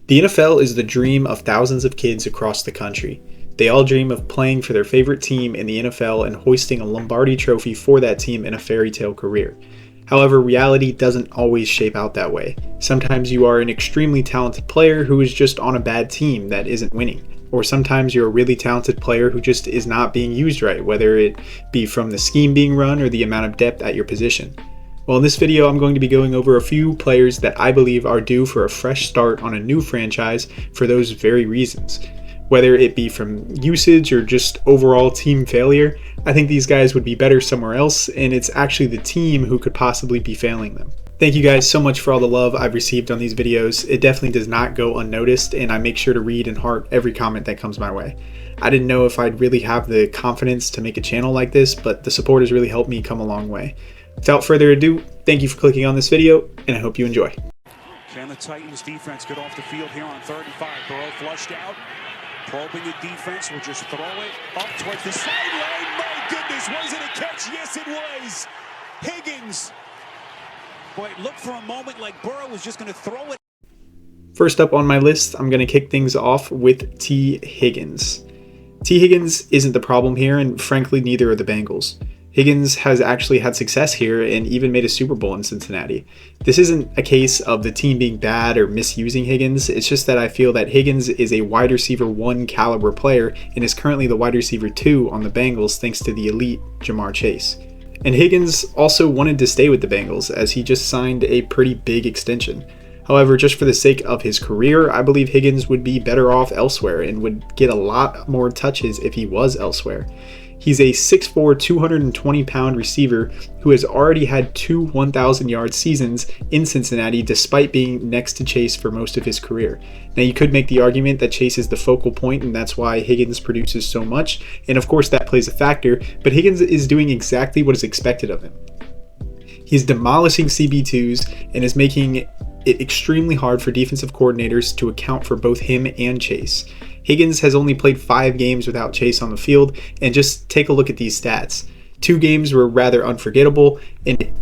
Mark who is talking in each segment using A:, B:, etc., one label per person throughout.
A: The NFL is the dream of thousands of kids across the country. They all dream of playing for their favorite team in the NFL and hoisting a Lombardi trophy for that team in a fairy tale career. However, reality doesn't always shape out that way. Sometimes you are an extremely talented player who is just on a bad team that isn't winning. Or sometimes you're a really talented player who just is not being used right, whether it be from the scheme being run or the amount of depth at your position. Well, in this video, I'm going to be going over a few players that I believe are due for a fresh start on a new franchise for those very reasons. Whether it be from usage or just overall team failure, I think these guys would be better somewhere else, and it's actually the team who could possibly be failing them. Thank you guys so much for all the love I've received on these videos. It definitely does not go unnoticed, and I make sure to read and heart every comment that comes my way. I didn't know if I'd really have the confidence to make a channel like this, but the support has really helped me come a long way. Without further ado, thank you for clicking on this video, and I hope you enjoy.
B: Can the Titans defense get off the field here on 35? Burrow flushed out, probing the defense, will just throw it up towards the sideline. My goodness, was it a catch? Yes, it was. Higgins. Boy, it looked for a moment like Burrow was just going to throw it.
A: First up on my list, I'm going to kick things off with Tee Higgins. Tee Higgins isn't the problem here, and frankly, neither are the Bengals. Higgins has actually had success here and even made a Super Bowl in Cincinnati. This isn't a case of the team being bad or misusing Higgins. It's just that I feel that Higgins is a wide receiver 1 caliber player and is currently the wide receiver 2 on the Bengals thanks to the elite Jamar Chase. And Higgins also wanted to stay with the Bengals as he just signed a pretty big extension. However, just for the sake of his career, I believe Higgins would be better off elsewhere and would get a lot more touches if he was elsewhere. He's a 6'4", 220-pound receiver who has already had 2 1,000-yard seasons in Cincinnati despite being next to Chase for most of his career. Now, you could make the argument that Chase is the focal point and that's why Higgins produces so much, and of course that plays a factor, but Higgins is doing exactly what is expected of him. He's demolishing CB2s and is making it extremely hard for defensive coordinators to account for both him and Chase. Higgins has only played 5 games without Chase on the field, and just take a look at these stats. 2 games were rather unforgettable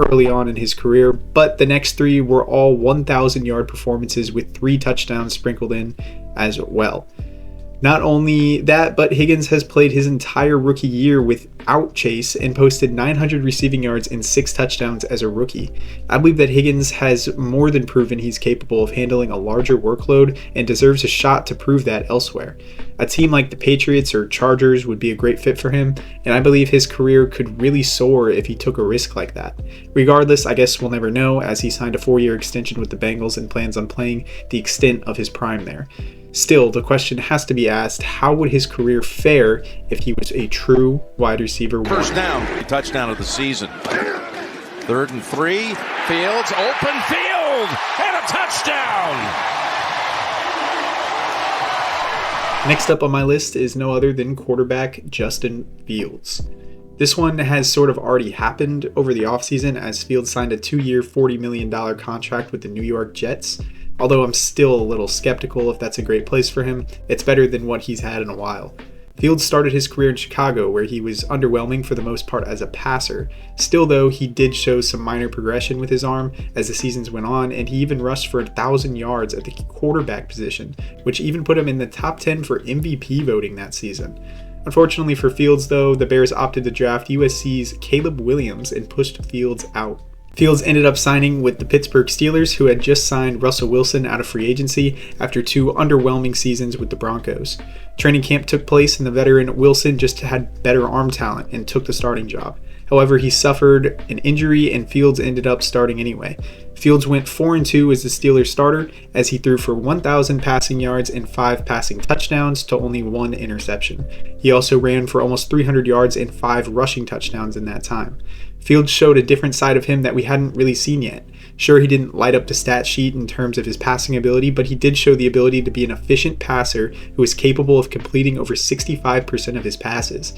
A: early on in his career, but the next 3 were all 1,000-yard performances with 3 touchdowns sprinkled in as well. Not only that, but Higgins has played his entire rookie year without Chase and posted 900 receiving yards and 6 touchdowns as a rookie. I believe that Higgins has more than proven he's capable of handling a larger workload and deserves a shot to prove that elsewhere. A team like the Patriots or Chargers would be a great fit for him, and I believe his career could really soar if he took a risk like that. Regardless, I guess we'll never know as he signed a 4-year extension with the Bengals and plans on playing the extent of his prime there. Still, the question has to be asked, how would his career fare if he was a true wide receiver 1?
C: First down, touchdown of the season. 3rd and 3, Fields, open field, and a touchdown!
A: Next up on my list is no other than quarterback Justin Fields. This one has sort of already happened over the offseason as Fields signed a 2-year, $40 million contract with the New York Jets. Although I'm still a little skeptical if that's a great place for him, it's better than what he's had in a while. Fields started his career in Chicago, where he was underwhelming for the most part as a passer. Still though, he did show some minor progression with his arm as the seasons went on, and he even rushed for 1,000 yards at the quarterback position, which even put him in the top 10 for MVP voting that season. Unfortunately for Fields though, the Bears opted to draft USC's Caleb Williams and pushed Fields out. Fields ended up signing with the Pittsburgh Steelers, who had just signed Russell Wilson out of free agency after 2 underwhelming seasons with the Broncos. Training camp took place and the veteran Wilson just had better arm talent and took the starting job. However, he suffered an injury and Fields ended up starting anyway. Fields went 4-2 as the Steelers starter as he threw for 1,000 passing yards and 5 passing touchdowns to only 1 interception. He also ran for almost 300 yards and 5 rushing touchdowns in that time. Fields showed a different side of him that we hadn't really seen yet. Sure, he didn't light up the stat sheet in terms of his passing ability, but he did show the ability to be an efficient passer who is capable of completing over 65% of his passes.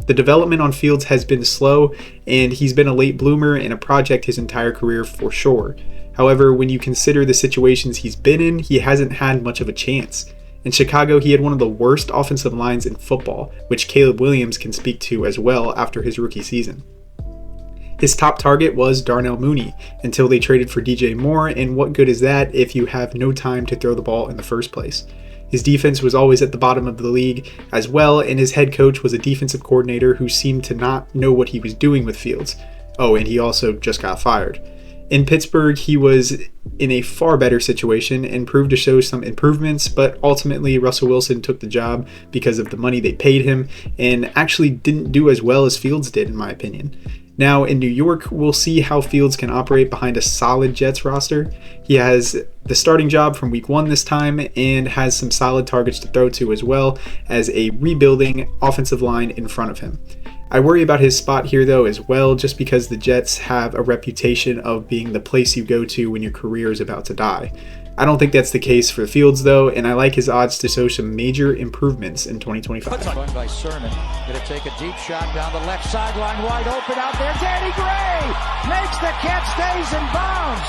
A: The development on Fields has been slow, and he's been a late bloomer and a project his entire career for sure. However, when you consider the situations he's been in, he hasn't had much of a chance. In Chicago, he had one of the worst offensive lines in football, which Caleb Williams can speak to as well after his rookie season. His top target was Darnell Mooney until they traded for DJ Moore, and what good is that if you have no time to throw the ball in the first place? His defense was always at the bottom of the league as well, and his head coach was a defensive coordinator who seemed to not know what he was doing with Fields. Oh, and he also just got fired. In Pittsburgh, he was in a far better situation and proved to show some improvements, but ultimately Russell Wilson took the job because of the money they paid him and actually didn't do as well as Fields did, in my opinion. Now in New York, we'll see how Fields can operate behind a solid Jets roster. He has the starting job from week 1 this time and has some solid targets to throw to, as well as a rebuilding offensive line in front of him. I worry about his spot here though as well, just because the Jets have a reputation of being the place you go to when your career is about to die. I don't think that's the case for Fields though, and I like his odds to show some major improvements in 2025.
D: Run by Sermon, going to take a deep shot down the left sideline, wide open out there. Danny Gray makes the catch, stays in bounds.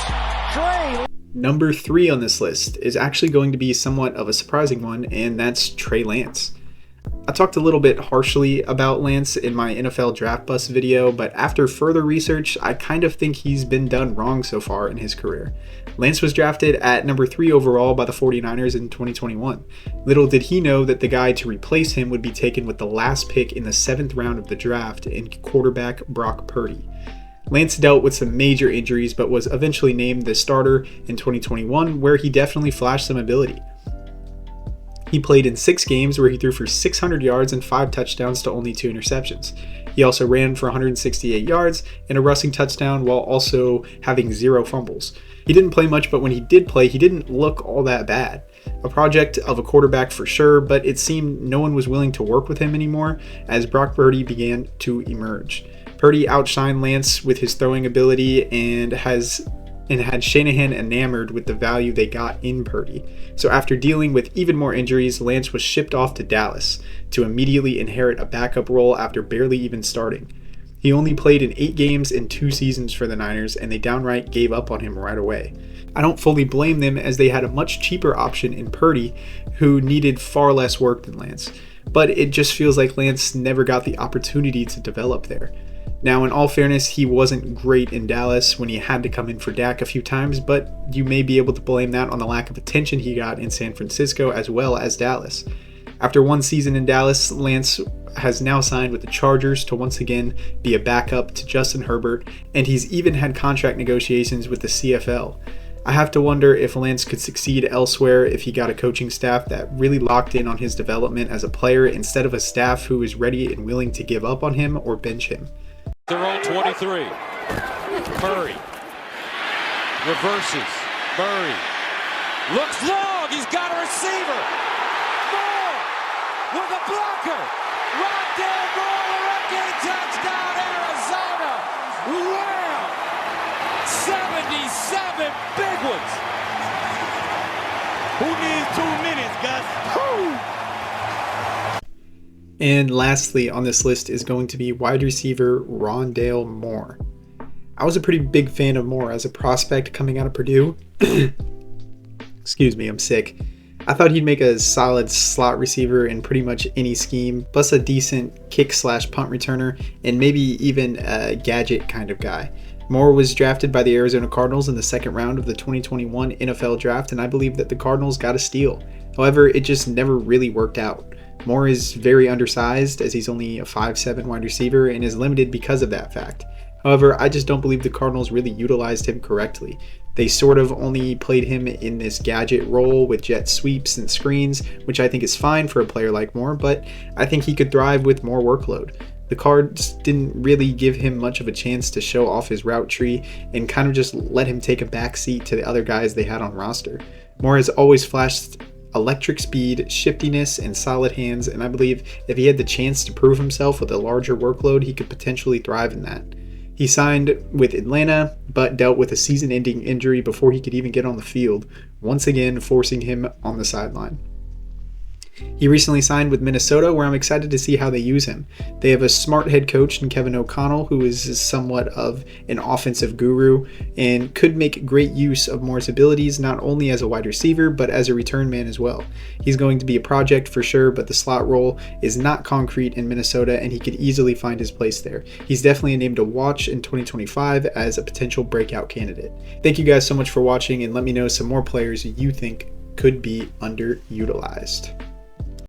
D: Trey.
A: Number 3 on this list is actually going to be somewhat of a surprising one, and that's Trey Lance. I talked a little bit harshly about Lance in my NFL Draft Bust video, but after further research, I kind of think he's been done wrong so far in his career. Lance was drafted at number 3 overall by the 49ers in 2021. Little did he know that the guy to replace him would be taken with the last pick in the 7th round of the draft in quarterback Brock Purdy. Lance dealt with some major injuries, but was eventually named the starter in 2021, where he definitely flashed some ability. He played in 6 games where he threw for 600 yards and 5 touchdowns to only 2 interceptions. He also ran for 168 yards and a rushing touchdown while also having 0 fumbles. He didn't play much, but when he did play, he didn't look all that bad. A project of a quarterback for sure, but it seemed no one was willing to work with him anymore as Brock Purdy began to emerge. Purdy outshined Lance with his throwing ability and had Shanahan enamored with the value they got in Purdy. So after dealing with even more injuries, Lance was shipped off to Dallas to immediately inherit a backup role after barely even starting. He only played in 8 games in 2 seasons for the Niners, and they downright gave up on him right away. I don't fully blame them, as they had a much cheaper option in Purdy, who needed far less work than Lance. But it just feels like Lance never got the opportunity to develop there. Now, in all fairness, he wasn't great in Dallas when he had to come in for Dak a few times, but you may be able to blame that on the lack of attention he got in San Francisco as well as Dallas. After 1 season in Dallas, Lance has now signed with the Chargers to once again be a backup to Justin Herbert, and he's even had contract negotiations with the CFL. I have to wonder if Lance could succeed elsewhere if he got a coaching staff that really locked in on his development as a player instead of a staff who is ready and willing to give up on him or bench him.
C: Their own 23. Murray reverses. Murray looks long. He's got a receiver. Moore with a blocker. Rondale Moore, rookie touchdown, Arizona. Wow! 77 big ones.
E: Who needs 2 minutes, Gus? Woo!
A: And lastly on this list is going to be wide receiver Rondale Moore. I was a pretty big fan of Moore as a prospect coming out of Purdue. Excuse me, I'm sick. I thought he'd make a solid slot receiver in pretty much any scheme, plus a decent kick/punt returner, and maybe even a gadget kind of guy. Moore was drafted by the Arizona Cardinals in the 2nd round of the 2021 NFL Draft, and I believe that the Cardinals got a steal. However, it just never really worked out. Moore is very undersized, as he's only a 5'7" wide receiver and is limited because of that fact. However, I just don't believe the Cardinals really utilized him correctly. They sort of only played him in this gadget role with jet sweeps and screens, which I think is fine for a player like Moore, but I think he could thrive with more workload. The Cards didn't really give him much of a chance to show off his route tree and kind of just let him take a backseat to the other guys they had on roster. Moore has always flashed electric speed, shiftiness, and solid hands, and I believe if he had the chance to prove himself with a larger workload, he could potentially thrive in that. He signed with Atlanta, but dealt with a season-ending injury before he could even get on the field, once again forcing him on the sideline. He recently signed with Minnesota, where I'm excited to see how they use him. They have a smart head coach in Kevin O'Connell, who is somewhat of an offensive guru and could make great use of Moore's abilities not only as a wide receiver, but as a return man as well. He's going to be a project for sure, but the slot role is not concrete in Minnesota, and he could easily find his place there. He's definitely a name to watch in 2025 as a potential breakout candidate. Thank you guys so much for watching, and let me know some more players you think could be underutilized.